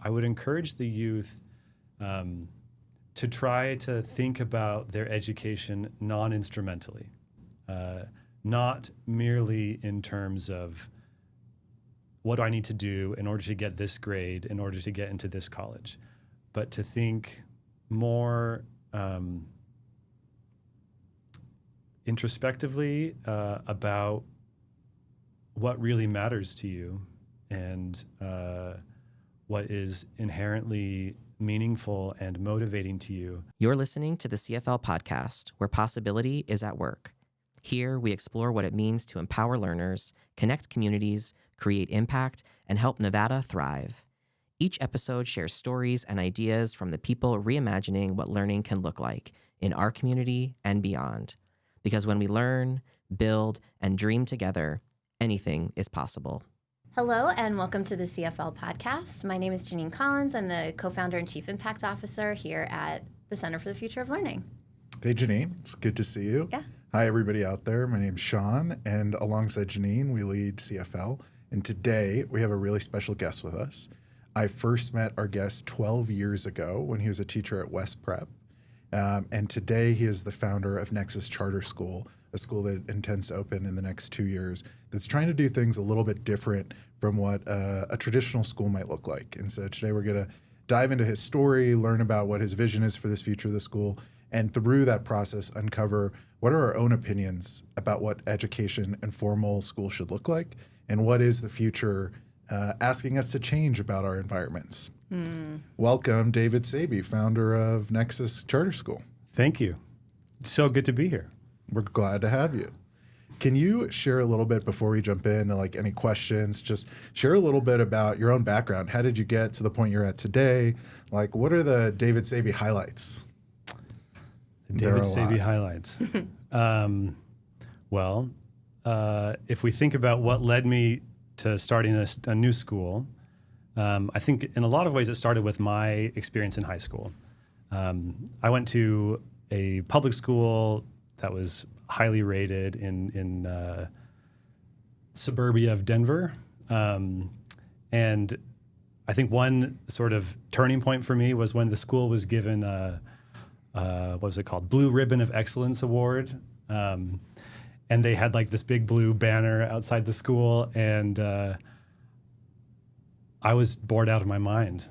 I would encourage the youth to try to think about their education non-instrumentally, not merely in terms of what do I need to do in order to get this grade, in order to get into this college, but to think more introspectively about what really matters to you and what is inherently meaningful and motivating to you. You're listening to the CFL Podcast, where possibility is at work. Here, we explore what it means to empower learners, connect communities, create impact, and help Nevada thrive. Each episode shares stories and ideas from the people reimagining what learning can look like in our community and beyond. Because when we learn, build, and dream together, anything is possible. Hello and welcome to the CFL Podcast. My name is Jeanine Collins. I'm the co-founder and chief impact officer here at the Center for the Future of Learning. Hey, Jeanine. It's good to see you. Yeah. Hi, everybody out there. My name's Sean, and alongside Jeanine, we lead CFL. And today, we have a really special guest with us. I first met our guest 12 years ago when he was a teacher at West Prep. And today, he is the founder of Nexus Charter School, a school that intends to open in the next 2 years that's trying to do things a little bit different from what a traditional school might look like. And so today, we're going to dive into his story, learn about what his vision is for this future of the school, and through that process, uncover what are our own opinions about what education and formal school should look like, and what is the future asking us to change about our environments. Welcome, David Sabey, founder of Nexus Charter School. Thank you. It's so good to be here. We're glad to have you. Can you share a little bit before we jump in, like any questions, just share a little bit about your own background. How did you get to the point you're at today? Like, what are the David Sabey highlights? David Sabey highlights. If we think about what led me to starting a new school, I think in a lot of ways it started with my experience in high school. I went to a public school that was highly rated in suburbia of Denver. And I think one sort of turning point for me was when the school was given what was it called? Blue Ribbon of Excellence Award. And they had like this big blue banner outside the school. And I was bored out of my mind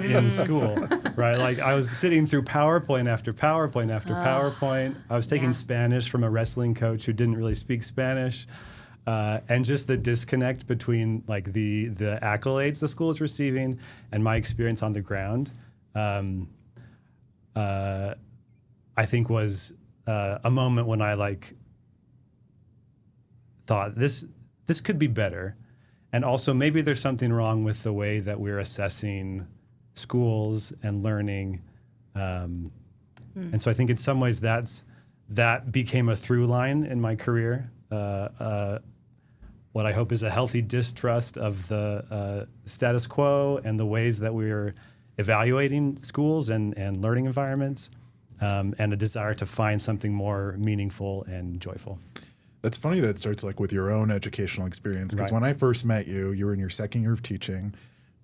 in school, right? Like I was sitting through PowerPoint after PowerPoint after PowerPoint. I was taking Spanish from a wrestling coach who didn't really speak Spanish. And just the disconnect between like the accolades the school is receiving and my experience on the ground, I think was a moment when I like thought this could be better. And also maybe there's something wrong with the way that we're assessing schools and learning. And so I think in some ways that became a through line in my career. What I hope is a healthy distrust of the status quo and the ways that we're evaluating schools and learning environments, and a desire to find something more meaningful and joyful. That's funny that it starts like with your own educational experience, because when I first met you, you were in your second year of teaching.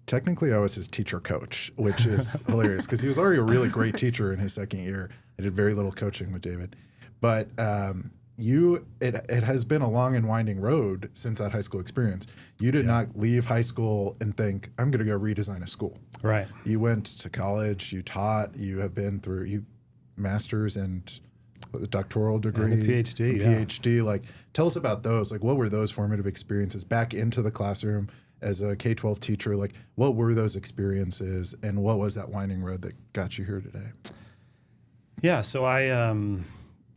Technically, I was his teacher coach, which is hilarious because he was already a really great teacher in his second year. I did very little coaching with David. But it has been a long and winding road since that high school experience. You did not leave high school and think, I'm going to go redesign a school. Right. You went to college, you taught, you have been through master's and a doctoral degree. And a PhD. PhD. Like, tell us about those. Like, what were those formative experiences back into the classroom as a K-12 teacher? Like, what were those experiences and what was that winding road that got you here today? Yeah, so I,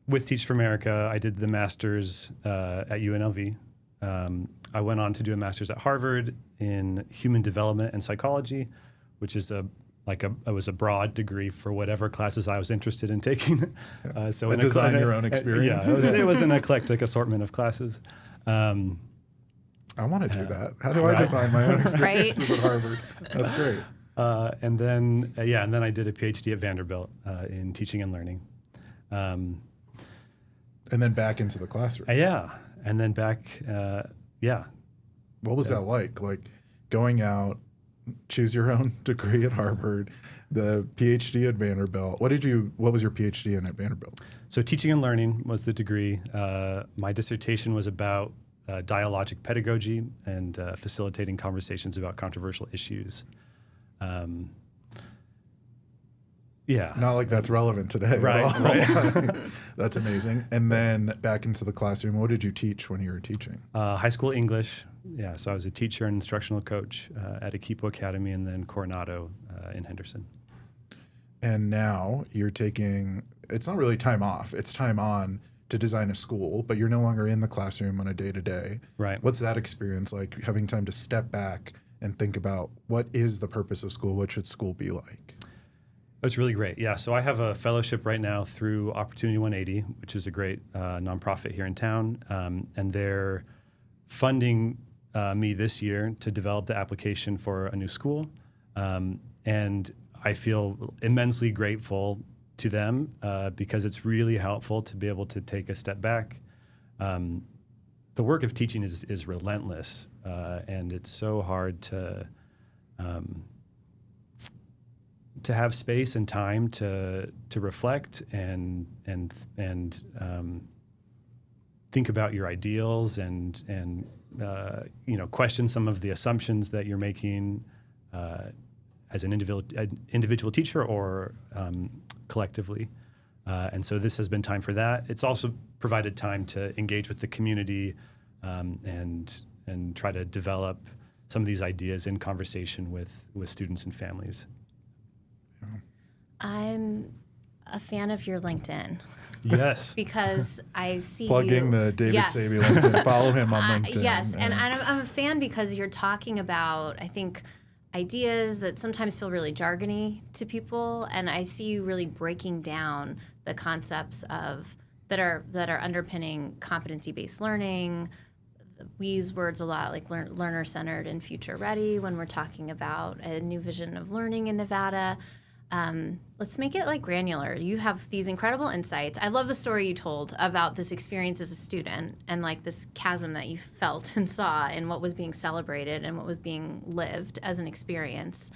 with Teach for America, I did the master's at UNLV. I went on to do a master's at Harvard in human development and psychology, which is it was a broad degree for whatever classes I was interested in taking. So design your own experience. Yeah, it was an eclectic assortment of classes. I want to do that. How do I design my own experiences at Harvard? That's great. And then I did a PhD at Vanderbilt in teaching and learning. And then back into the classroom. And then back, What was that like? Like going out choose your own degree at Harvard, the PhD at Vanderbilt. What was your PhD in at Vanderbilt? So teaching and learning was the degree. My dissertation was about dialogic pedagogy and facilitating conversations about controversial issues. Yeah. Not like that's relevant today. Right. That's amazing. And then back into the classroom, what did you teach when you were teaching? High school English. Yeah, so I was a teacher and instructional coach at Equipo Academy and then Coronado in Henderson. And now you're taking, it's not really time off, it's time on to design a school, but you're no longer in the classroom on a day-to-day. Right. What's that experience like, having time to step back and think about what is the purpose of school? What should school be like? That's really great. Yeah, so I have a fellowship right now through Opportunity 180, which is a great nonprofit here in town, and they're funding me this year to develop the application for a new school, and I feel immensely grateful to them because it's really helpful to be able to take a step back. The work of teaching is relentless, and it's so hard to have space and time to reflect and think about your ideals and question some of the assumptions that you're making as an individual teacher or collectively. And so this has been time for that. It's also provided time to engage with the community and try to develop some of these ideas in conversation with students and families. I'm a fan of your LinkedIn. Yes. Because I see Plugging the David Sabey LinkedIn. Follow him on LinkedIn. Yes, and I'm a fan because you're talking about, I think, ideas that sometimes feel really jargony to people, and I see you really breaking down the concepts of that are underpinning competency-based learning. We use words a lot like learner-centered and future-ready when we're talking about a new vision of learning in Nevada. Let's make it like granular. You have these incredible insights. I love the story you told about this experience as a student and like this chasm that you felt and saw in what was being celebrated and what was being lived as an experience.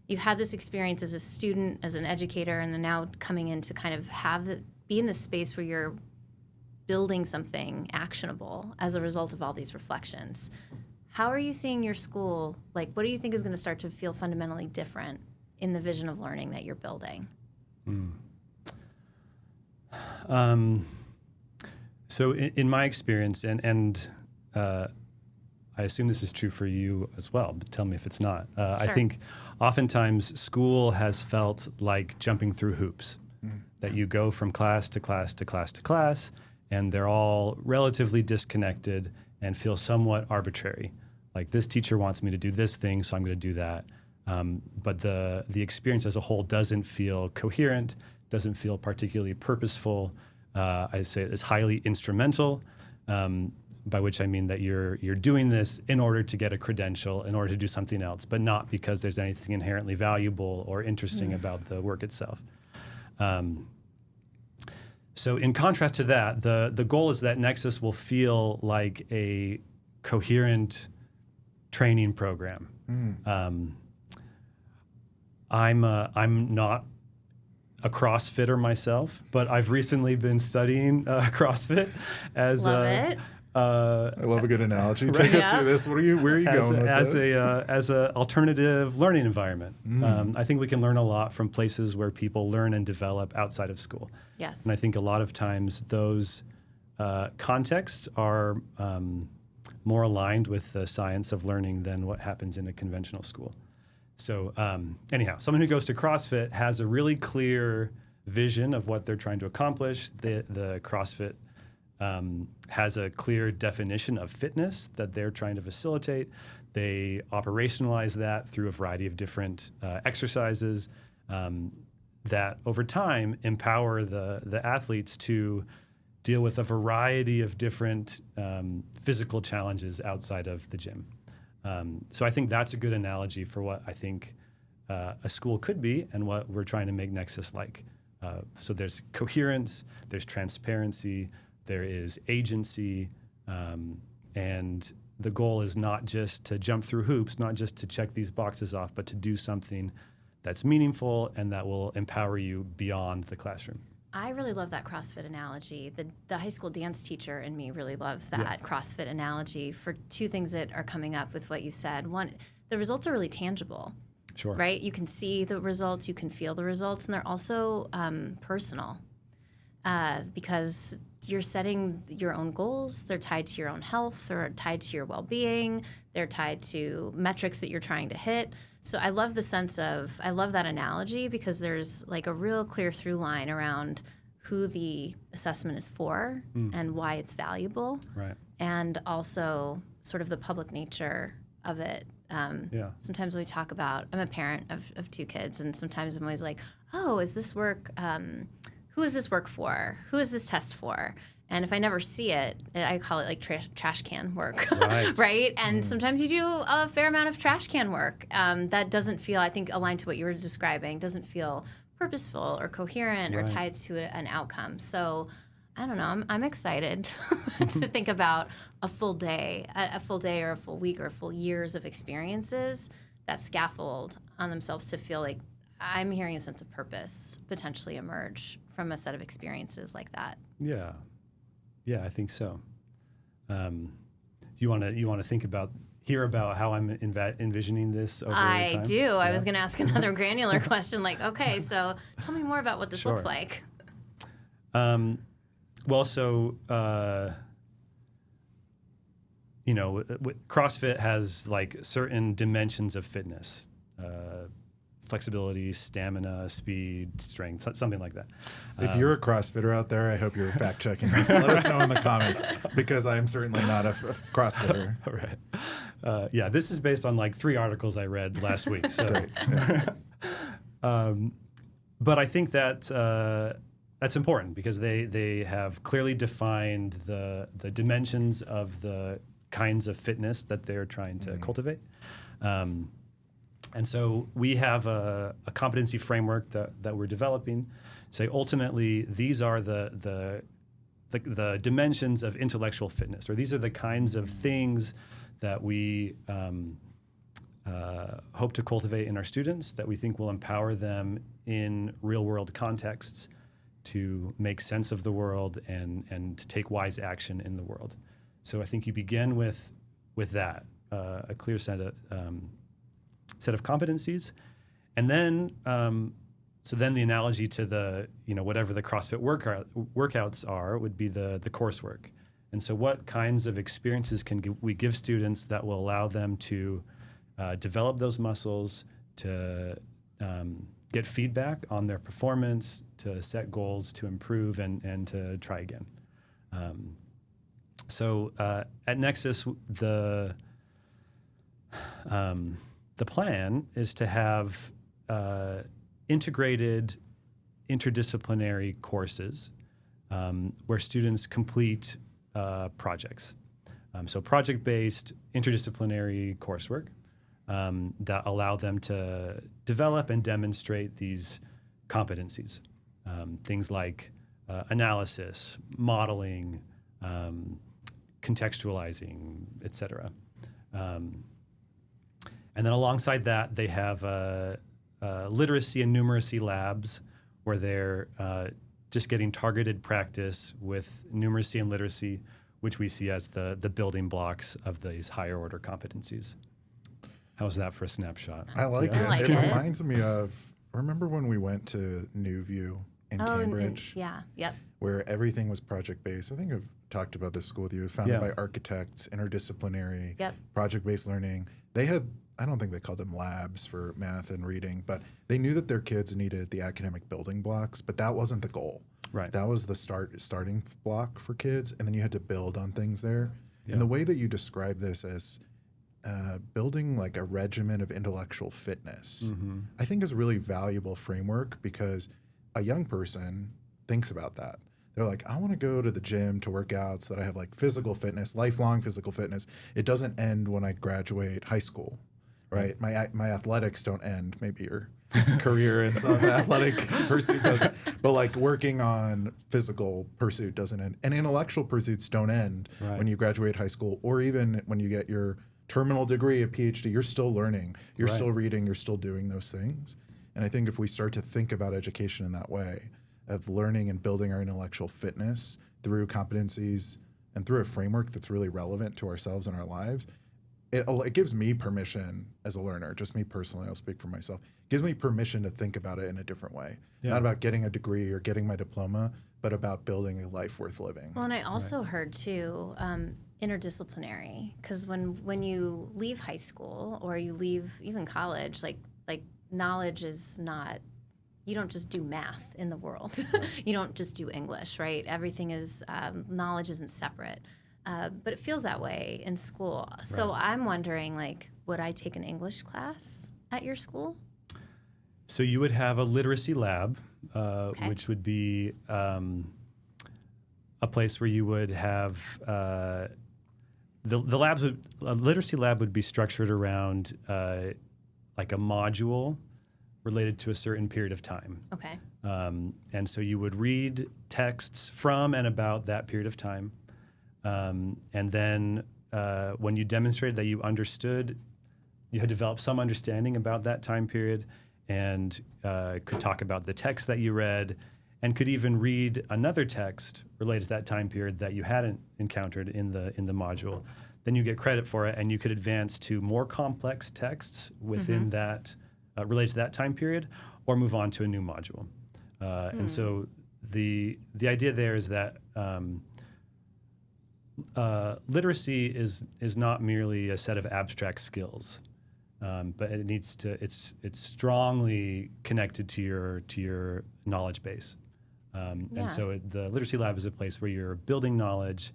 You had this experience as a student, as an educator, and then now coming in to kind of be in this space where you're building something actionable as a result of all these reflections. How are you seeing your school? Like, what do you think is going to start to feel fundamentally different in the vision of learning that you're building? So in my experience, and I assume this is true for you as well, but tell me if it's not. Sure. I think oftentimes school has felt like jumping through hoops, that you go from class to class to class to class, and they're all relatively disconnected and feel somewhat arbitrary. Like, this teacher wants me to do this thing, so I'm going to do that. But the experience as a whole doesn't feel coherent, doesn't feel particularly purposeful. I say it's highly instrumental, by which I mean that you're doing this in order to get a credential, in order to do something else, but not because there's anything inherently valuable or interesting about the work itself. So in contrast to that, the goal is that Nexus will feel like a coherent training program. I'm not a CrossFitter myself, but I've recently been studying CrossFit as Love it. I love a good analogy. Take us through this. Where are you going with this? As a alternative learning environment. I think we can learn a lot from places where people learn and develop outside of school. Yes. And I think a lot of times those contexts are more aligned with the science of learning than what happens in a conventional school. So anyhow, someone who goes to CrossFit has a really clear vision of what they're trying to accomplish. The CrossFit has a clear definition of fitness that they're trying to facilitate. They operationalize that through a variety of different exercises that over time empower the athletes to deal with a variety of different physical challenges outside of the gym. So I think that's a good analogy for what I think a school could be and what we're trying to make Nexus like. So there's coherence, there's transparency, there is agency, and the goal is not just to jump through hoops, not just to check these boxes off, but to do something that's meaningful and that will empower you beyond the classroom. I really love that CrossFit analogy. The high school dance teacher in me really loves that CrossFit analogy for two things that are coming up with what you said. One, the results are really tangible. Sure. Right? You can see the results, you can feel the results, and they're also personal because you're setting your own goals. They're tied to your own health, they're tied to your well-being, they're tied to metrics that you're trying to hit. So I love I love that analogy because there's like a real clear through line around who the assessment is for and why it's valuable. Right. And also sort of the public nature of it. Sometimes we talk about, I'm a parent of two kids, and sometimes I'm always like, oh, is this work, who is this work for? Who is this test for? And if I never see it, I call it like trash can work, right? And sometimes you do a fair amount of trash can work that doesn't feel, I think, aligned to what you were describing, doesn't feel purposeful or coherent or tied to an outcome. So I don't know, I'm excited to think about a full day or a full week or a full years of experiences that scaffold on themselves to feel like I'm hearing a sense of purpose potentially emerge from a set of experiences like that. Yeah, I think so. You want to hear about how I'm envisioning this over time? I do. Yeah. I was going to ask another granular question, like, okay, so tell me more about what this looks like. Well, so CrossFit has like certain dimensions of fitness. Flexibility, stamina, speed, strength, something like that. If you're a CrossFitter out there, I hope you're fact checking this. Let us know in the comments because I am certainly not a CrossFitter. All right. This is based on like 3 articles I read last week. So. Great. Yeah. But I think that that's important because they have clearly defined the dimensions of the kinds of fitness that they're trying to cultivate. And so we have a competency framework that we're developing. Say ultimately, these are the dimensions of intellectual fitness, or these are the kinds of things that we hope to cultivate in our students that we think will empower them in real-world contexts to make sense of the world and take wise action in the world. So I think you begin with that, a clear set of competencies, and then so then the analogy to the whatever the CrossFit workouts are would be the coursework. And so what kinds of experiences can we give students that will allow them to develop those muscles, to get feedback on their performance, to set goals, to improve, and to try again. So at Nexus, the plan is to have integrated interdisciplinary courses where students complete projects. So project-based interdisciplinary coursework that allow them to develop and demonstrate these competencies. Things like analysis, modeling, contextualizing, et cetera. And then alongside that, they have literacy and numeracy labs where they're just getting targeted practice with numeracy and literacy, which we see as the building blocks of these higher order competencies. How's that for a snapshot? I like it. It reminds me of, remember when we went to Newview in Cambridge? Where everything was project-based. I think I've talked about this school with you. It was founded by architects, interdisciplinary, project-based learning. They had, I don't think they called them labs for math and reading, but they knew that their kids needed the academic building blocks, but that wasn't the goal. Right. That was the starting block for kids, and then you had to build on things there. And the way that you describe this as building like a regimen of intellectual fitness, I think is a really valuable framework because a young person thinks about that. They're like, I want to go to the gym to work out so that I have like physical fitness, lifelong physical fitness. It doesn't end when I graduate high school, right? My athletics don't end. Maybe your career in some athletic pursuit doesn't. But like working on physical pursuit doesn't end. And intellectual pursuits don't end when you graduate high school, or even when you get your terminal degree, a PhD. You're still learning. You're still reading. You're still doing those things. And I think if we start to think about education in that way, of learning and building our intellectual fitness through competencies and through a framework that's really relevant to ourselves and our lives, it gives me permission as a learner, just me personally, I'll speak for myself, it gives me permission to think about it in a different way. Not about getting a degree or getting my diploma, but about building a life worth living. Well, and I also heard too, interdisciplinary, because when you leave high school or you leave even college, like knowledge is not, you don't just do math in the world. You don't just do English, right? Everything is, knowledge isn't separate. But it feels that way in school. So I'm wondering, like, would I take an English class at your school? So you would have a literacy lab, which would be a place where you would have the labs would, a literacy lab would be structured around like a module related to a certain period of time. Okay. And so you would read texts from and about that period of time. And then when you demonstrated that you understood, you had developed some understanding about that time period, and could talk about the text that you read, and could even read another text related to that time period that you hadn't encountered in the module, then you get credit for it, and you could advance to more complex texts within that related to that time period, or move on to a new module. And so the idea there is that literacy is not merely a set of abstract skills, but it needs to it's strongly connected to your knowledge base. And so the literacy lab is a place where you're building knowledge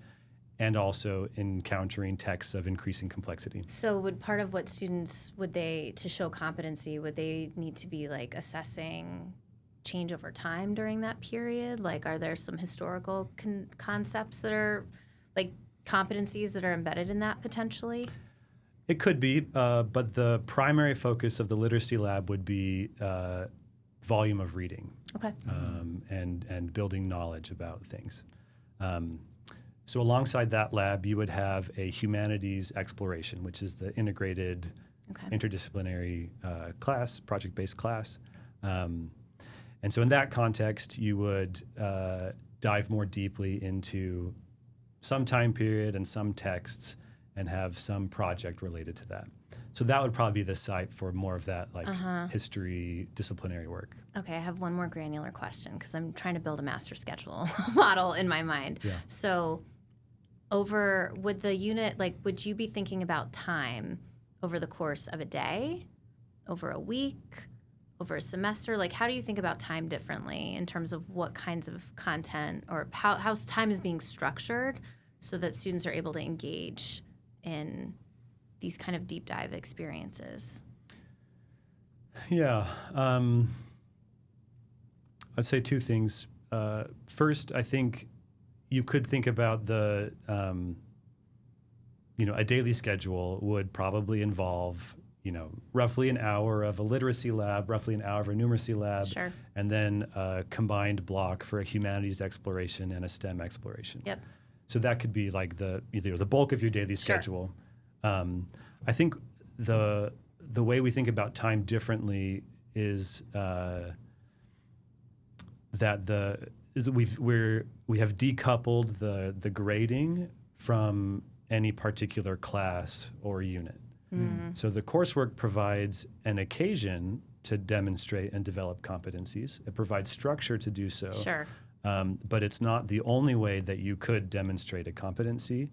and also encountering texts of increasing complexity. So would part of what students, to show competency, would they need to be like assessing change over time during that period? Like, are there some historical concepts that are like competencies that are embedded in that potentially? It could be, but the primary focus of the literacy lab would be volume of reading. Okay. And building knowledge about things. So alongside that lab, you would have a humanities exploration, which is the integrated interdisciplinary class, project-based class. And so in that context, you would dive more deeply into some time period and some texts and have some project related to that. So that would probably be the site for more of that history disciplinary work. Okay, I have one more granular question because I'm trying to build a master schedule model in my mind. Yeah. So would the unit, would you be thinking about time over the course of a day, over a week, over a semester? Like, how do you think about time differently in terms of what kinds of content or how time is being structured so that students are able to engage in these kind of deep dive experiences? Yeah. I'd say two things. First, I think you could think about a daily schedule would probably involve, roughly an hour of a literacy lab, roughly an hour of a numeracy lab, Sure. and then a combined block for a humanities exploration and a STEM exploration. Yep. So that could be like the bulk of your daily schedule. I think the way we think about time differently is that we have decoupled the grading from any particular class or unit. Mm-hmm. So the coursework provides an occasion to demonstrate and develop competencies. It provides structure to do so. Sure. But it's not the only way that you could demonstrate a competency.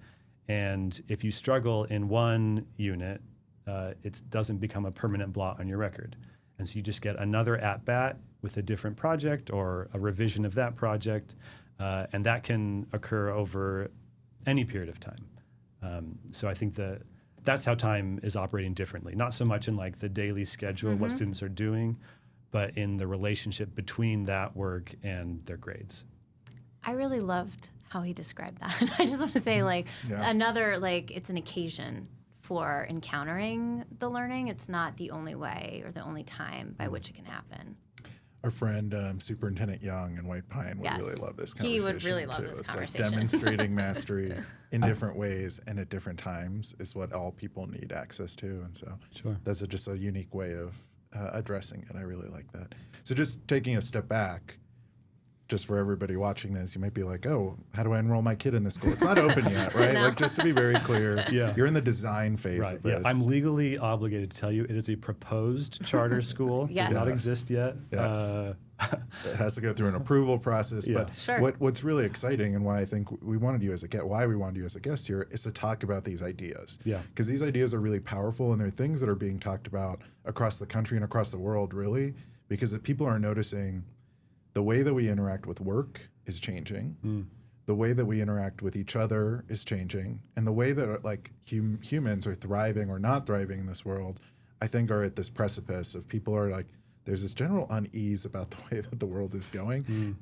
And if you struggle in one unit, it doesn't become a permanent blot on your record. And so you just get another at-bat with a different project or a revision of that project, and that can occur over any period of time. So I think that's how time is operating differently, not so much in like the daily schedule of what students are doing, but in the relationship between that work and their grades. I really loved how he described that. I just want to say another, it's an occasion for encountering the learning. It's not the only way or the only time by which it can happen. Our friend Superintendent Young in White Pine would really love this conversation. He would really love too. this it's conversation. Like demonstrating mastery in different ways and at different times is what all people need access to. And so that's just a unique way of addressing it. I really like that. So just taking a step back, just for everybody watching this, you might be like, oh, how do I enroll my kid in this school? It's not open yet, right? Like, just to be very clear, you're in the design phase of this. Yeah. I'm legally obligated to tell you it is a proposed charter school. Yes. Does not exist yet. Yes. It has to go through an approval process. But what's really exciting and why I think we wanted you as a guest, why we wanted you as a guest here, is to talk about these ideas. Yeah. Because these ideas are really powerful, and they're things that are being talked about across the country and across the world, really, because people are noticing the way that we interact with work is changing. The way that we interact with each other is changing. And the way that like humans are thriving or not thriving in this world, I think are at this precipice of people are like, there's this general unease about the way that the world is going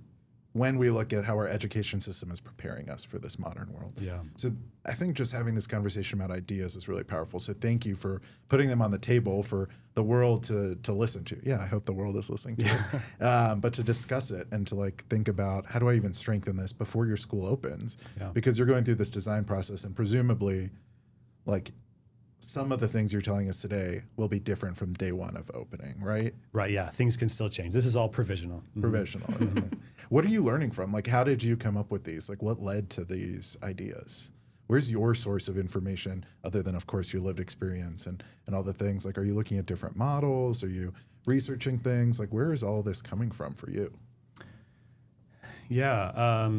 when we look at how our education system is preparing us for this modern world. Yeah. So I think just having this conversation about ideas is really powerful. So thank you for putting them on the table for the world to listen to. Yeah, I hope the world is listening to it. But to discuss it and to like think about how do I even strengthen this before your school opens? Yeah. Because you're going through this design process and presumably like some of the things you're telling us today will be different from day one of opening, right? Right, yeah. Things can still change. This is all provisional. Provisional. What are you learning from? Like, how did you come up with these? Like, what led to these ideas? Where's your source of information other than, of course, your lived experience and all the things? Like, are you looking at different models? Are you researching things? Like, where is all this coming from for you? Yeah.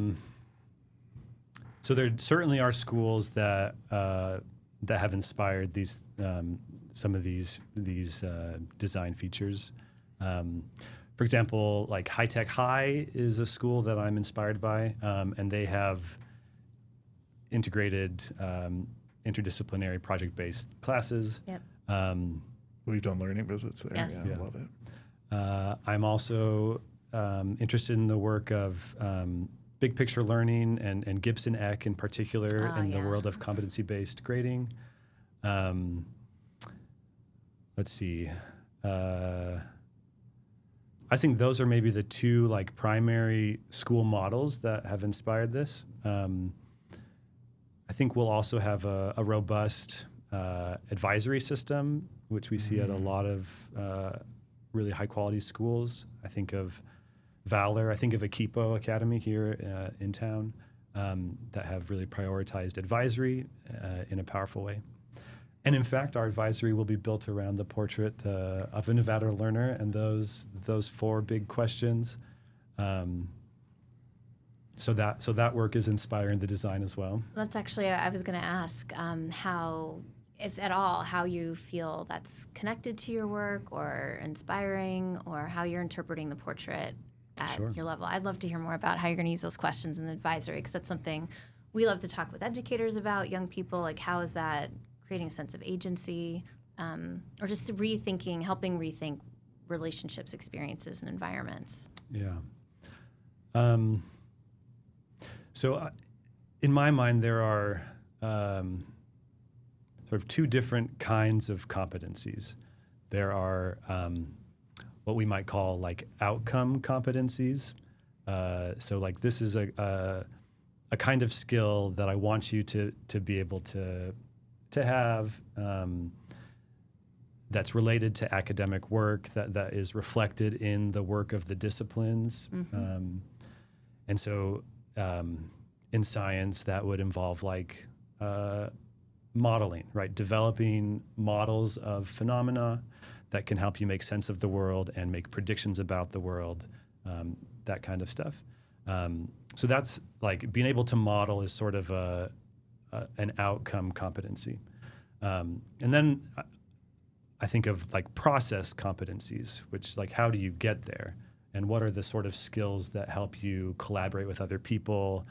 So there certainly are schools that have inspired these some of these design features. For example, like High Tech High is a school that I'm inspired by, and they have integrated interdisciplinary project-based classes. Yep. We've done learning visits there. Yes. Yeah, I love it. I'm also interested in the work of big picture learning and Gibson Eck in particular in the world of competency-based grading. Let's see. I think those are maybe the two like primary school models that have inspired this. I think we'll also have a robust advisory system, which we see at a lot of really high quality schools. I think of Valor. I think of Akipo Academy here in town that have really prioritized advisory in a powerful way. And in fact, our advisory will be built around the portrait of an innovator learner and those four big questions. So that work is inspiring the design as well. That's actually, I was going to ask how, if at all, how you feel that's connected to your work or inspiring, or how you're interpreting the portrait at your level. I'd love to hear more about how you're going to use those questions in the advisory, because that's something we love to talk with educators about, young people. Like, how is that creating a sense of agency, or just helping rethink relationships, experiences, and environments? Yeah. So in my mind, there are sort of two different kinds of competencies. There are what we might call like outcome competencies. So like this is a kind of skill that I want you to be able to have that's related to academic work, that is reflected in the work of the disciplines. And so in science, that would involve like modeling, right? Developing models of phenomena that can help you make sense of the world and make predictions about the world, that kind of stuff. So that's like being able to model is sort of an outcome competency. And then I think of like process competencies, which like how do you get there? And what are the sort of skills that help you collaborate with other people,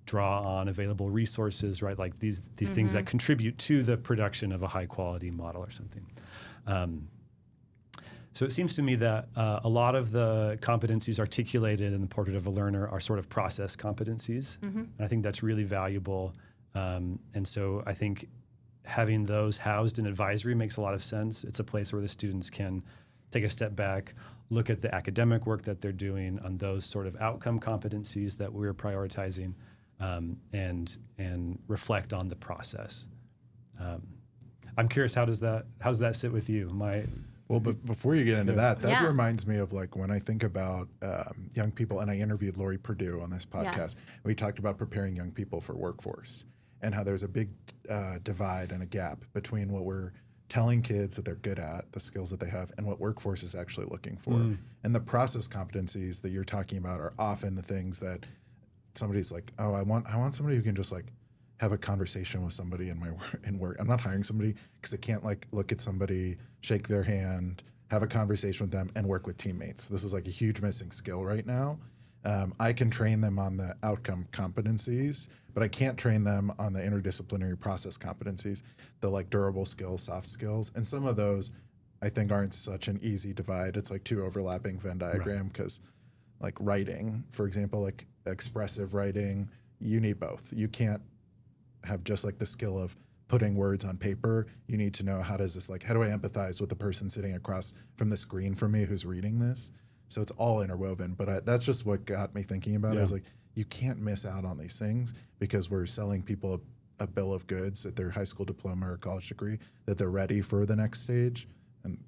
draw on available resources, right? Like these things that contribute to the production of a high quality model or something. So it seems to me that a lot of the competencies articulated in the Portrait of a Learner are sort of process competencies. And I think that's really valuable And so I think having those housed in advisory makes a lot of sense. It's a place where the students can take a step back, look at the academic work that they're doing on those sort of outcome competencies that we're prioritizing, and reflect on the process. I'm curious, how does that sit with you? Well, but before you get into that Yeah. reminds me of like when I think about young people, and I interviewed Lori Purdue on this podcast. Yes. We talked about preparing young people for workforce and how there's a big divide and a gap between what we're telling kids that they're good at, the skills that they have, and what workforce is actually looking for. And the process competencies that you're talking about are often the things that somebody's like, oh, I want somebody who can just like have a conversation with somebody in my work. I'm not hiring somebody because I can't like look at somebody, shake their hand, have a conversation with them, and work with teammates. This is like a huge missing skill right now. I can train them on the outcome competencies, but I can't train them on the interdisciplinary process competencies, the like durable skills, soft skills. And some of those I think aren't such an easy divide. It's like two overlapping Venn diagram because like writing, for example, like expressive writing, you need both. You can't have just like the skill of putting words on paper. You need to know how do I empathize with the person sitting across from the screen from me who's reading this? So it's all interwoven. But that's just what got me thinking about it. I was like, you can't miss out on these things because we're selling people a bill of goods at their high school diploma or college degree that they're ready for the next stage. And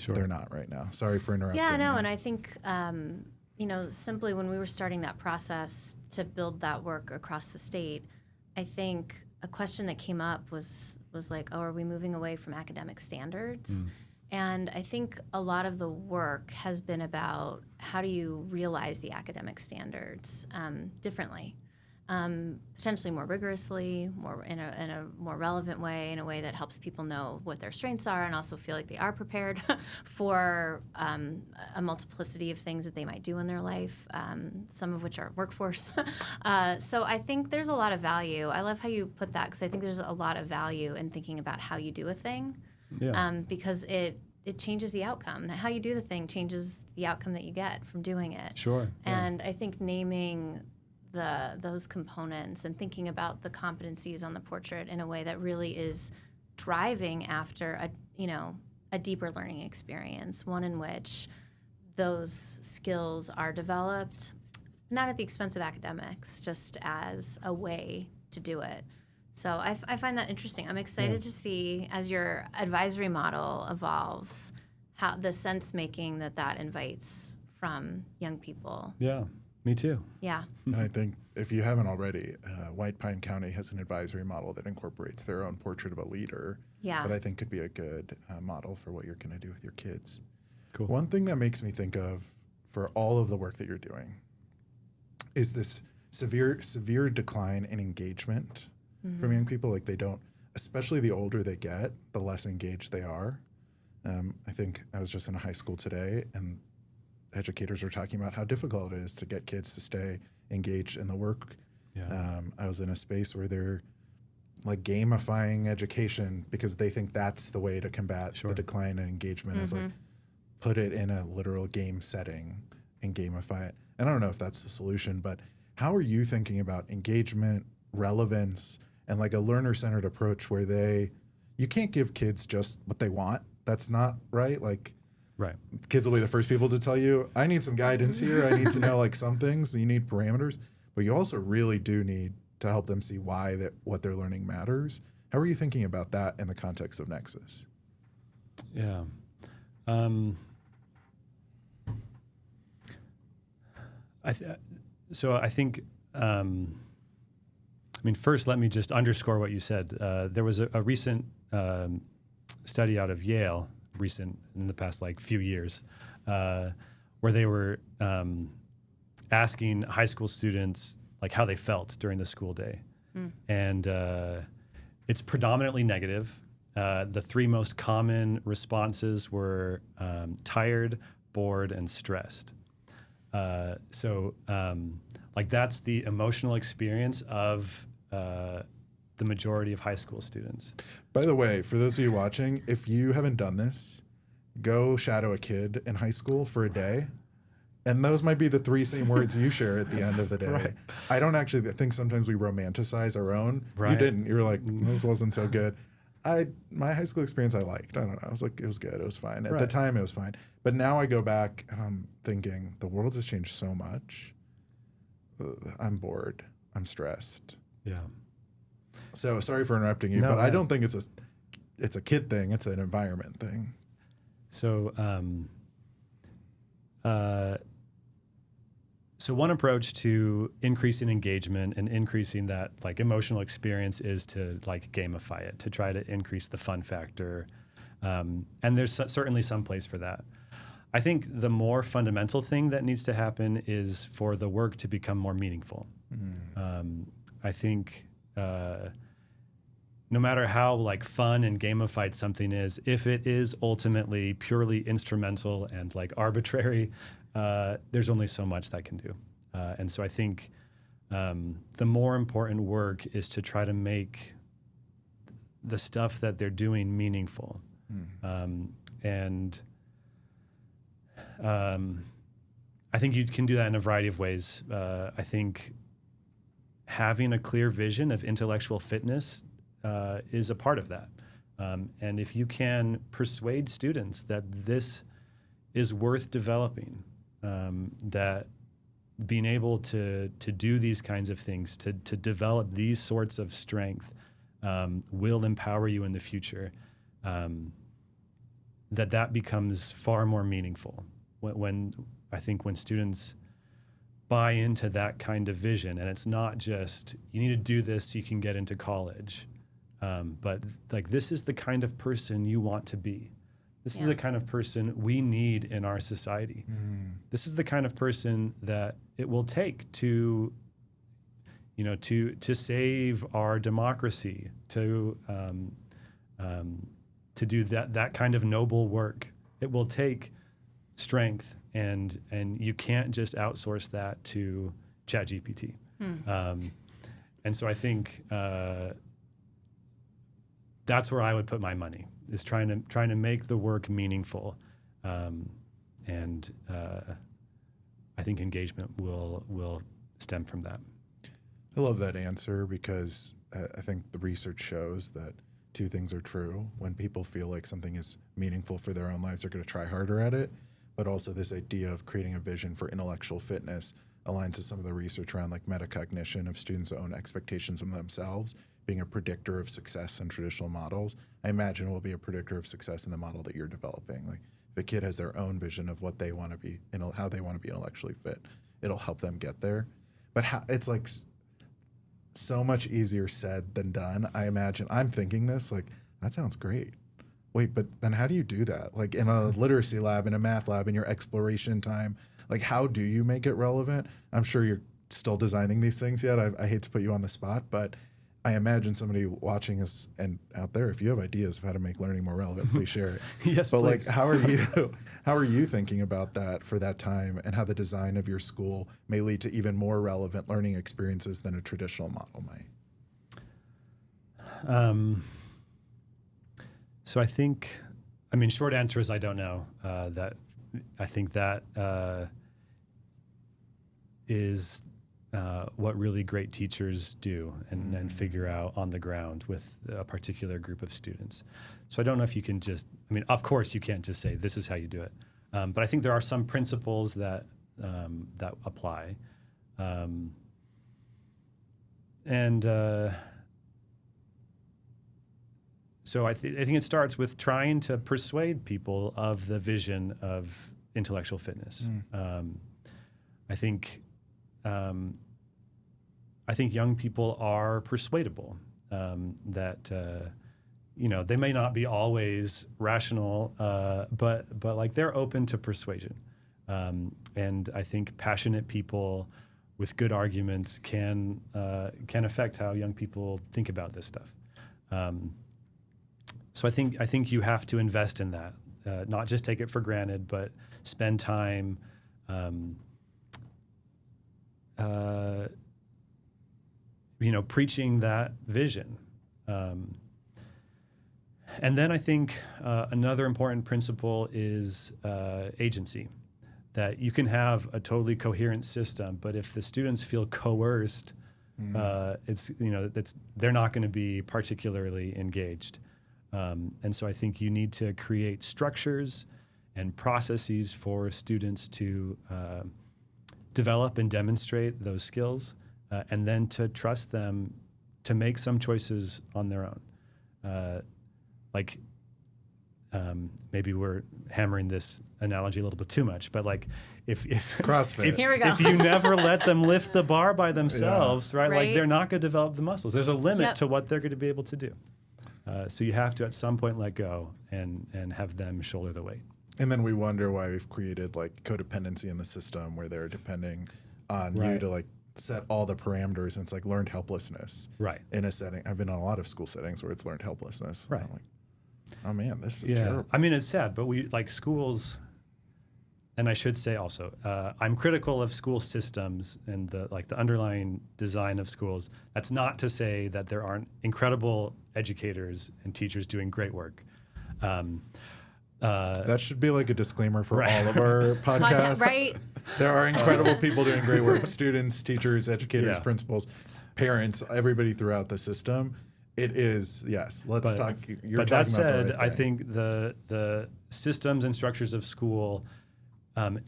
they're not right now. Sorry for interrupting. Yeah, no, and I think, simply when we were starting that process to build that work across the state, I think a question that came up was like, oh, are we moving away from academic standards? And I think a lot of the work has been about how do you realize the academic standards differently, potentially more rigorously, more in a more relevant way, in a way that helps people know what their strengths are and also feel like they are prepared for a multiplicity of things that they might do in their life, some of which are workforce. So I think there's a lot of value. I love how you put that because I think there's a lot of value in thinking about how you do a thing. Because it changes the outcome. How you do the thing changes the outcome that you get from doing it. Sure. And I think naming those components and thinking about the competencies on the portrait in a way that really is driving after a deeper learning experience, one in which those skills are developed, not at the expense of academics, just as a way to do it. So I find that interesting. I'm excited to see, as your advisory model evolves, how the sense-making that invites from young people. Yeah, me too. Yeah. And I think if you haven't already, White Pine County has an advisory model that incorporates their own portrait of a leader that I think could be a good model for what you're going to do with your kids. Cool. One thing that makes me think of for all of the work that you're doing is this severe decline in engagement from young people. Like they don't, especially the older they get, the less engaged they are. I think I was just in a high school today and educators were talking about how difficult it is to get kids to stay engaged in the work. I was in a space where they're like gamifying education because they think that's the way to combat the decline in engagement is like put it in a literal game setting and gamify it. And I don't know if that's the solution, but how are you thinking about engagement, relevance, and like a learner-centered approach where you can't give kids just what they want. That's not right. Like, kids will be the first people to tell you, I need some guidance here. I need to know like some things. You need parameters, but you also really do need to help them see why what they're learning matters. How are you thinking about that in the context of Nexus? Yeah. I think. First, let me just underscore what you said. There was a recent study out of Yale, in the past few years, where they were asking high school students how they felt during the school day, and it's predominantly negative. The three most common responses were tired, bored, and stressed. That's the emotional experience of the majority of high school students. By the way, for those of you watching, if you haven't done this, go shadow a kid in high school for a day And those might be the 3 same words you share at the end of the day. Right. I don't actually think sometimes we romanticize our own. Right. You didn't. You were like, this wasn't so good. My high school experience I liked. I don't know. I was like, it was good. It was fine. At the time, it was fine. But now I go back and I'm thinking, the world has changed so much. I'm bored. I'm stressed. Yeah. So sorry for interrupting you, No, but I man. don't think it's a kid thing. It's an environment thing. So, so one approach to increasing engagement and increasing that like emotional experience is to like gamify it, to try to increase the fun factor. And there's certainly some place for that. I think the more fundamental thing that needs to happen is for the work to become more meaningful. I think no matter how like fun and gamified something is, if it is ultimately purely instrumental and like arbitrary, there's only so much that can do. And so I think the more important work is to try to make the stuff that they're doing meaningful. And I think you can do that in a variety of ways. I think having a clear vision of intellectual fitness is a part of that. And if you can persuade students that this is worth developing, that being able to do these kinds of things, to develop these sorts of strength will empower you in the future, that becomes far more meaningful. When I think when students buy into that kind of vision, and it's not just, you need to do this so you can get into college, but like this is the kind of person you want to be. This is the kind of person we need in our society. This is the kind of person that it will take to, to save our democracy, to do that kind of noble work. It will take strength, and you can't just outsource that to ChatGPT. And so I think that's where I would put my money, is trying to make the work meaningful, and I think engagement will stem from that. I love that answer because I think the research shows that 2 things are true. When people feel like something is meaningful for their own lives, they're going to try harder at it. But also this idea of creating a vision for intellectual fitness aligns to some of the research around like metacognition of students' own expectations of themselves being a predictor of success in traditional models. I imagine it will be a predictor of success in the model that you're developing. Like if a kid has their own vision of what they want to be, how they want to be intellectually fit, it'll help them get there. But it's like so much easier said than done. I imagine I'm thinking this like, that sounds great. Wait, but then how do you do that? Like in a literacy lab, in a math lab, in your exploration time, like how do you make it relevant? I'm sure you're still designing these things yet. I hate to put you on the spot, but I imagine somebody watching us and out there, if you have ideas of how to make learning more relevant, please share it. Yes, but please. Like, how are you thinking about that for that time, and how the design of your school may lead to even more relevant learning experiences than a traditional model might? So I think, short answer is I don't know. That I think that is what really great teachers do and figure out on the ground with a particular group of students. So I don't know if you can just, of course you can't just say this is how you do it. But I think there are some principles that apply. So I think it starts with trying to persuade people of the vision of intellectual fitness. I think young people are persuadable, that they may not be always rational, but like they're open to persuasion. And I think passionate people with good arguments can affect how young people think about this stuff. So I think you have to invest in that, not just take it for granted, but spend time preaching that vision. And then I think another important principle is agency, that you can have a totally coherent system, but if the students feel coerced, they're not going to be particularly engaged. And so I think you need to create structures and processes for students to develop and demonstrate those skills, and then to trust them to make some choices on their own. Maybe we're hammering this analogy a little bit too much, but like if CrossFit. Here we go. if you never let them lift the bar by themselves, right? Like Right. they're not going to develop the muscles. There's a limit Yep. to what they're going to be able to do. So you have to at some point let go and have them shoulder the weight. And then we wonder why we've created like codependency in the system where they're depending on you Right. to like set all the parameters, and it's like learned helplessness. Right. In a setting, I've been on a lot of school settings where it's learned helplessness. Right. And I'm like, oh man, this is Yeah. terrible. I mean, it's sad, but we like schools, and I should say also, I'm critical of school systems and the underlying design of schools. That's not to say that there aren't incredible educators and teachers doing great work. That should be like a disclaimer for Right. all of our podcasts. Right. There are incredible people doing great work. Students, teachers, educators, Yeah. principals, parents, everybody throughout the system. It is, yes. Let's talk. You're But talking that about said, the right I thing. think the systems and structures of school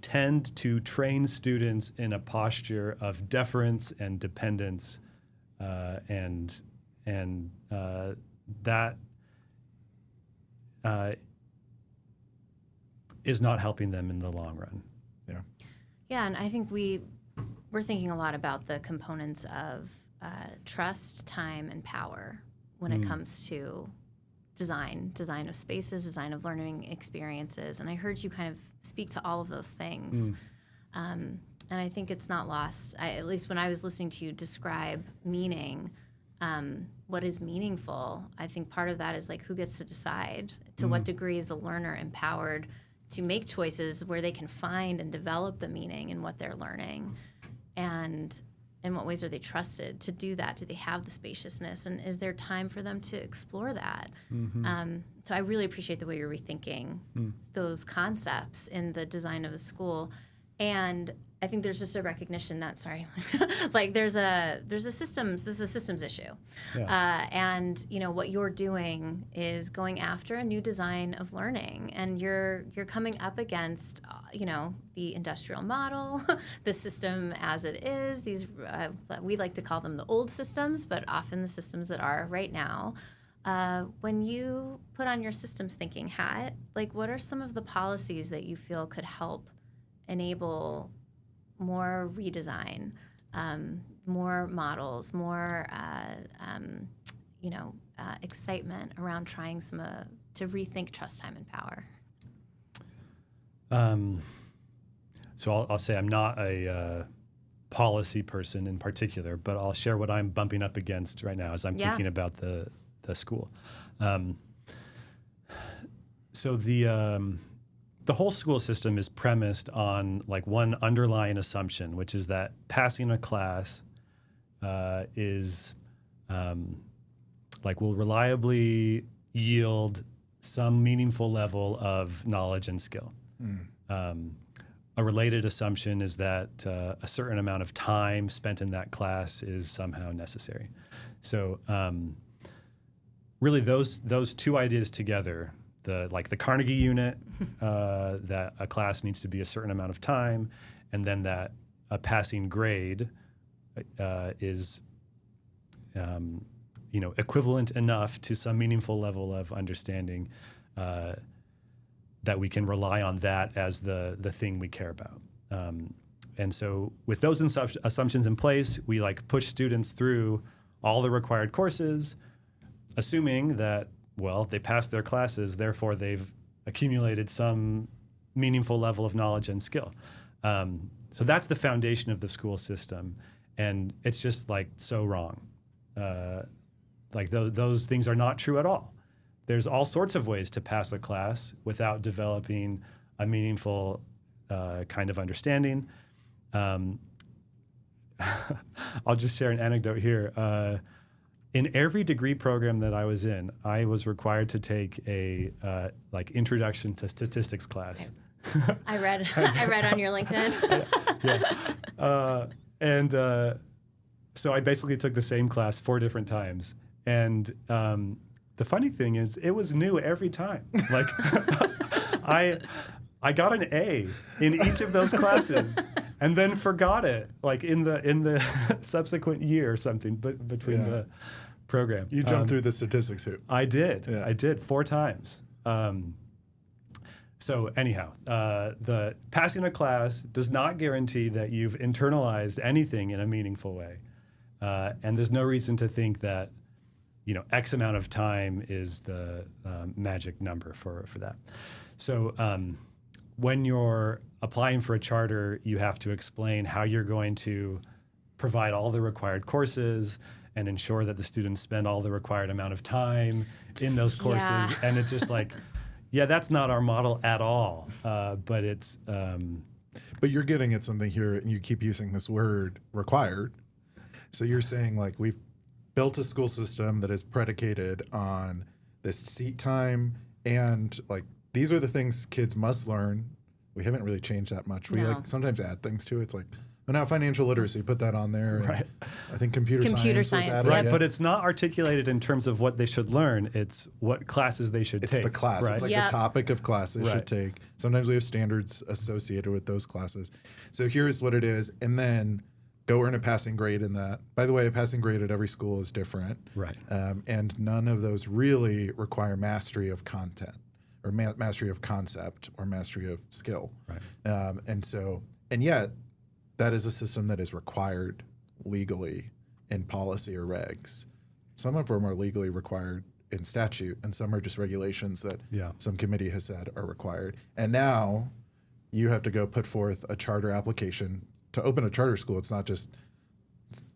tend to train students in a posture of deference and dependence, and that is not helping them in the long run. Yeah. Yeah, and I think we're thinking a lot about the components of trust, time, and power when it comes to design of spaces, design of learning experiences. And I heard you kind of speak to all of those things. And I think it's not lost. At least when I was listening to you describe meaning, what is meaningful, I think part of that is like who gets to decide. To what degree is the learner empowered to make choices where they can find and develop the meaning in what they're learning, and in what ways are they trusted to do that? Do they have the spaciousness, and is there time for them to explore that? So I really appreciate the way you're rethinking those concepts in the design of a school. And I think there's just a recognition that, like there's a systems, this is a systems issue. Yeah. And what you're doing is going after a new design of learning, and you're coming up against the industrial model, the system as it is. These we like to call them the old systems, but often the systems that are right now. When you put on your systems thinking hat, like what are some of the policies that you feel could help enable more redesign, more models, more excitement around trying to rethink trust, time, and power? So I'll say I'm not a policy person in particular, but I'll share what I'm bumping up against right now as I'm thinking about the school. So the whole school system is premised on like one underlying assumption, which is that passing a class is will reliably yield some meaningful level of knowledge and skill. A related assumption is that a certain amount of time spent in that class is somehow necessary. So really those two ideas together, the Carnegie unit, that a class needs to be a certain amount of time, and then that a passing grade is equivalent enough to some meaningful level of understanding that we can rely on that as the thing we care about. And so with those assumptions in place, we push students through all the required courses, assuming that, well, they passed their classes, therefore they've accumulated some meaningful level of knowledge and skill. So that's the foundation of the school system. And it's just so wrong. Those things are not true at all. There's all sorts of ways to pass a class without developing a meaningful kind of understanding. I'll just share an anecdote here. In every degree program that I was in, I was required to take a introduction to statistics class. I read on your LinkedIn. So I basically took the same class 4 different times. And the funny thing is, it was new every time. Like, I got an A in each of those classes, and then forgot it, like in the subsequent year or something, but between the program. You jumped through the statistics hoop. I did. Yeah. I did 4 times. So anyhow, the passing a class does not guarantee that you've internalized anything in a meaningful way. And there's no reason to think that, X amount of time is the magic number for that. So when you're applying for a charter, you have to explain how you're going to provide all the required courses and ensure that the students spend all the required amount of time in those courses. Yeah. And it's just like, that's not our model at all. But it's... But you're getting at something here, and you keep using this word required. So you're saying, like, we've built a school system that is predicated on this seat time, and like these are the things kids must learn. We haven't really changed that much. We like sometimes add things to it. It's like, well, now financial literacy, put that on there. Right. I think computer science was added. Right, but it's not articulated in terms of what they should learn. It's what classes they should take. It's the class. Right? It's like the topic of class they should take. Sometimes we have standards associated with those classes. So here's what it is, and then go earn a passing grade in that. By the way, a passing grade at every school is different. Right. And none of those really require mastery of content or mastery of concept or mastery of skill. Right. And yet, that is a system that is required legally in policy or regs. Some of them are legally required in statute, and some are just regulations that some committee has said are required. And now you have to go put forth a charter application. To open a charter school, it's not just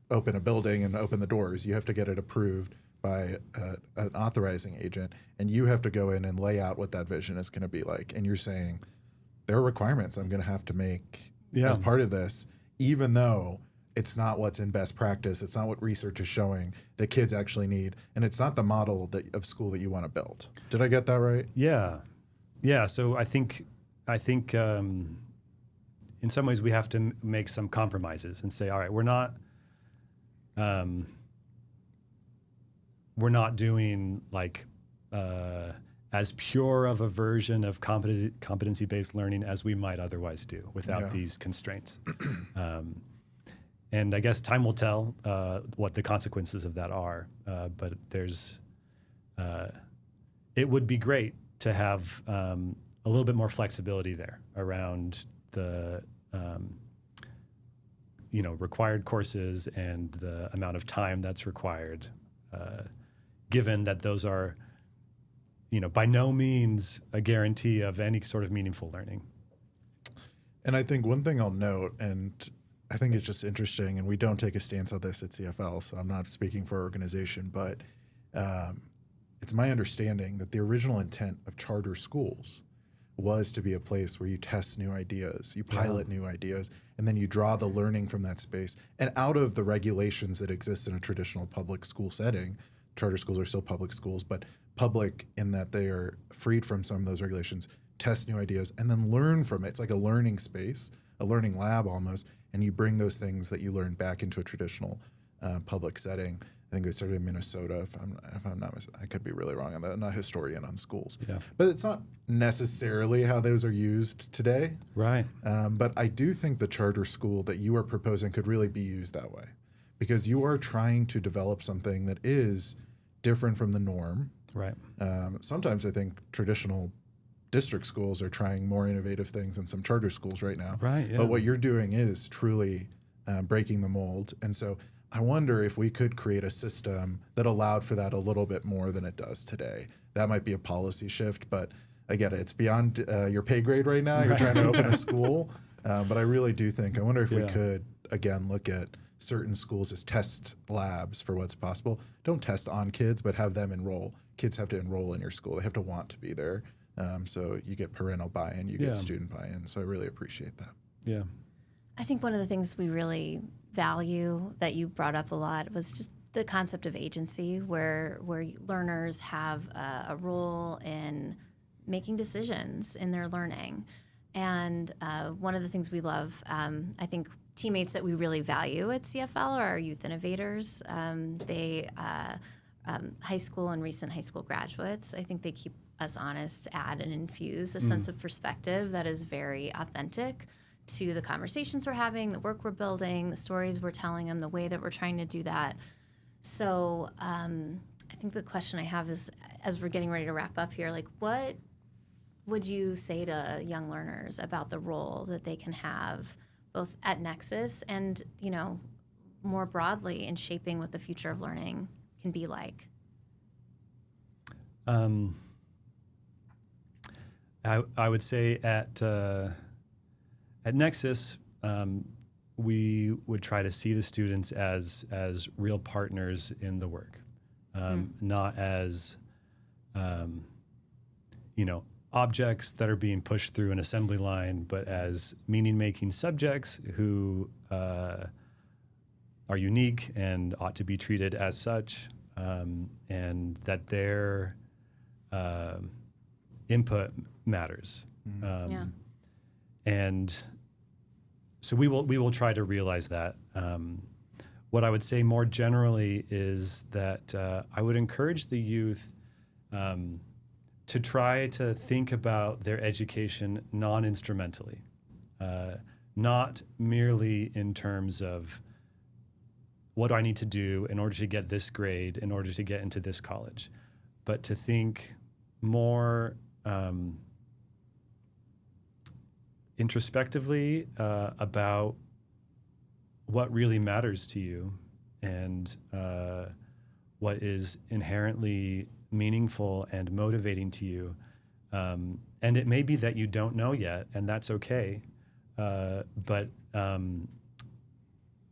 open a building and open the doors. You have to get it approved by an authorizing agent, and you have to go in and lay out what that vision is going to be like. And you're saying, there are requirements I'm going to have to make as part of this, even though it's not what's in best practice. It's not what research is showing that kids actually need, and it's not the model of school that you want to build. Did I get that right? Yeah. So I think in some ways we have to make some compromises and say, all right, we're not doing like as pure of a version of competency-based learning as we might otherwise do without these constraints. And I guess time will tell what the consequences of that are. But it would be great to have a little bit more flexibility there around the required courses and the amount of time that's required, given that those are, by no means a guarantee of any sort of meaningful learning. And I think one thing I'll note, and I think it's just interesting, and we don't take a stance on this at CFL, so I'm not speaking for our organization, but it's my understanding that the original intent of charter schools was to be a place where you test new ideas, you pilot new ideas, and then you draw the learning from that space. And out of the regulations that exist in a traditional public school setting, charter schools are still public schools, but public in that they are freed from some of those regulations, test new ideas, and then learn from it. It's like a learning space, a learning lab almost, and you bring those things that you learn back into a traditional public setting. I think they started in Minnesota. If I'm not, I could be really wrong on that. I'm not a historian on schools, but it's not necessarily how those are used today. Right. But I do think the charter school that you are proposing could really be used that way, because you are trying to develop something that is different from the norm. Right. Sometimes I think traditional district schools are trying more innovative things than some charter schools right now. Right. Yeah. But what you're doing is truly breaking the mold, and so I wonder if we could create a system that allowed for that a little bit more than it does today. That might be a policy shift, but I get it. It's beyond your pay grade right now. You're trying to open a school. But I really do think, I wonder if we could, again, look at certain schools as test labs for what's possible. Don't test on kids, but have them enroll. Kids have to enroll in your school. They have to want to be there. So you get parental buy-in, you get student buy-in. So I really appreciate that. Yeah. I think one of the things we really value that you brought up a lot was just the concept of agency, where learners have a role in making decisions in their learning. And one of the things we love, I think teammates that we really value at CFL are our youth innovators. They high school and recent high school graduates. I think they keep us honest, add and infuse a sense of perspective that is very authentic to the conversations we're having, the work we're building, the stories we're telling them, the way that we're trying to do that. So I think the question I have is, as we're getting ready to wrap up here, like, what would you say to young learners about the role that they can have both at Nexus and, you know, more broadly in shaping what the future of learning can be like? I would say at Nexus, we would try to see the students as real partners in the work, not as objects that are being pushed through an assembly line, but as meaning-making subjects who are unique and ought to be treated as such, and that their input matters. And so we will try to realize that. What I would say more generally is that I would encourage the youth to try to think about their education non-instrumentally, not merely in terms of what do I need to do in order to get this grade, in order to get into this college, but to think more introspectively about what really matters to you and what is inherently meaningful and motivating to you. And it may be that you don't know yet, and that's okay. But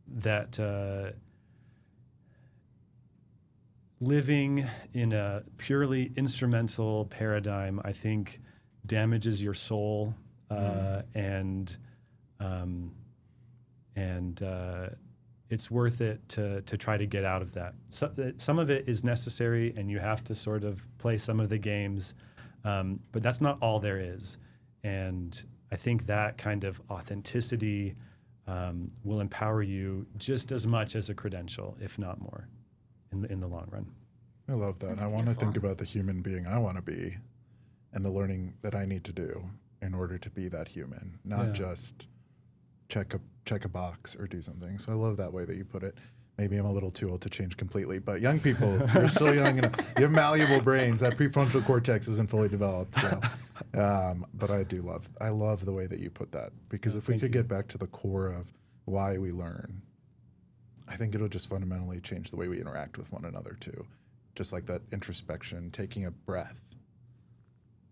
that living in a purely instrumental paradigm, I think, damages your soul, and it's worth it to try to get out of that. So, some of it is necessary, and you have to sort of play some of the games, but that's not all there is. And I think that kind of authenticity will empower you just as much as a credential, if not more, in the long run. I love that. That's I want to beautiful. think about the human being I want to be and the learning that I need to do in order to be that human, not just check a box or do something. So I love that way that you put it. Maybe I'm a little too old to change completely, but young people, you're still young enough. You have malleable brains. That prefrontal cortex isn't fully developed. So, but I love the way that you put that, because if we could get back to the core of why we learn, I think it'll just fundamentally change the way we interact with one another too. Just like that introspection, taking a breath.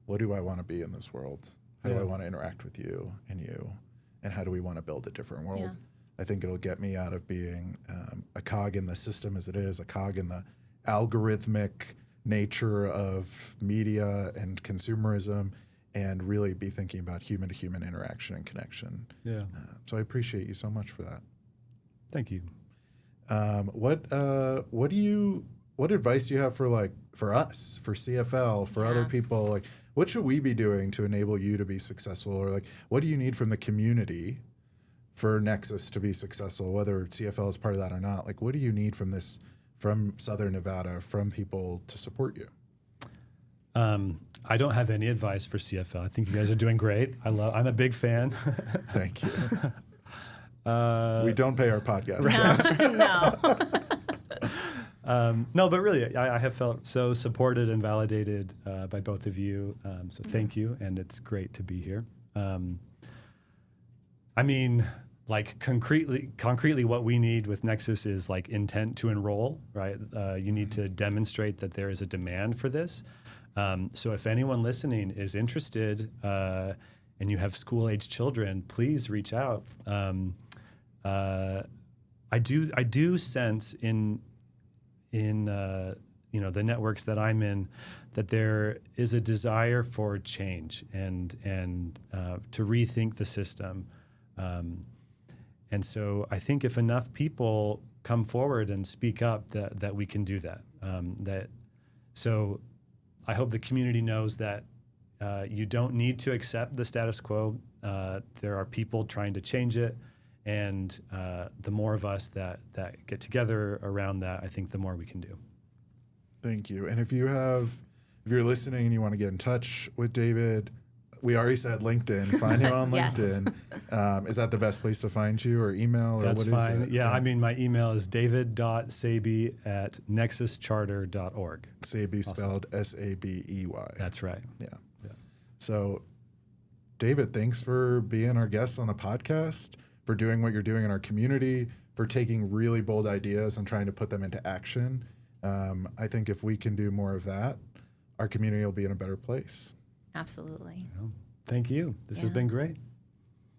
What do I want to be in this world? How do I want to interact with you? And how do we want to build a different world? Yeah. I think it'll get me out of being a cog in the system as it is, a cog in the algorithmic nature of media and consumerism, and really be thinking about human-to-human interaction and connection. Yeah. So I appreciate you so much for that. Thank you. What advice do you have for us, for CFL, for other people? Like, what should we be doing to enable you to be successful? Or like, what do you need from the community for Nexus to be successful, whether CFL is part of that or not? Like, what do you need from Southern Nevada, from people to support you? I don't have any advice for CFL. I think you guys are doing great. I'm a big fan. Thank you. We don't pay our podcast. No. No, but really, I have felt so supported and validated by both of you. So thank you, and it's great to be here. I mean, like concretely, what we need with Nexus is like intent to enroll, right? You need to demonstrate that there is a demand for this. So if anyone listening is interested and you have school-age children, please reach out. I do sense in the networks that I'm in that there is a desire for change and to rethink the system. And so I think if enough people come forward and speak up, that we can do that. So I hope the community knows that you don't need to accept the status quo. There are people trying to change it. And the more of us that get together around that, I think the more we can do. Thank you. And if you're listening and you want to get in touch with David, we already said LinkedIn. Find him on Yes. LinkedIn. Is that the best place to find you, or email, or That's what is fine. it? Yeah, I mean, my email is david.sabey@nexuscharter.org. Sabey spelled Sabey. That's right. Yeah. So, David, thanks for being our guest on the podcast, for doing what you're doing in our community, for taking really bold ideas and trying to put them into action. I think if we can do more of that, our community will be in a better place. Absolutely. Thank you. This has been great.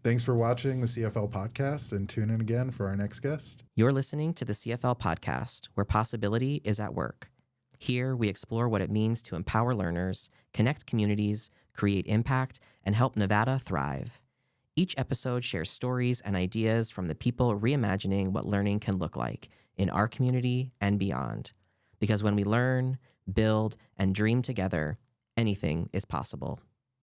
Thanks for watching the CFL Podcast, and tune in again for our next guest. You're listening to the CFL Podcast, where possibility is at work. Here, we explore what it means to empower learners, connect communities, create impact, and help Nevada thrive. Each episode shares stories and ideas from the people reimagining what learning can look like in our community and beyond. Because when we learn, build, and dream together, anything is possible.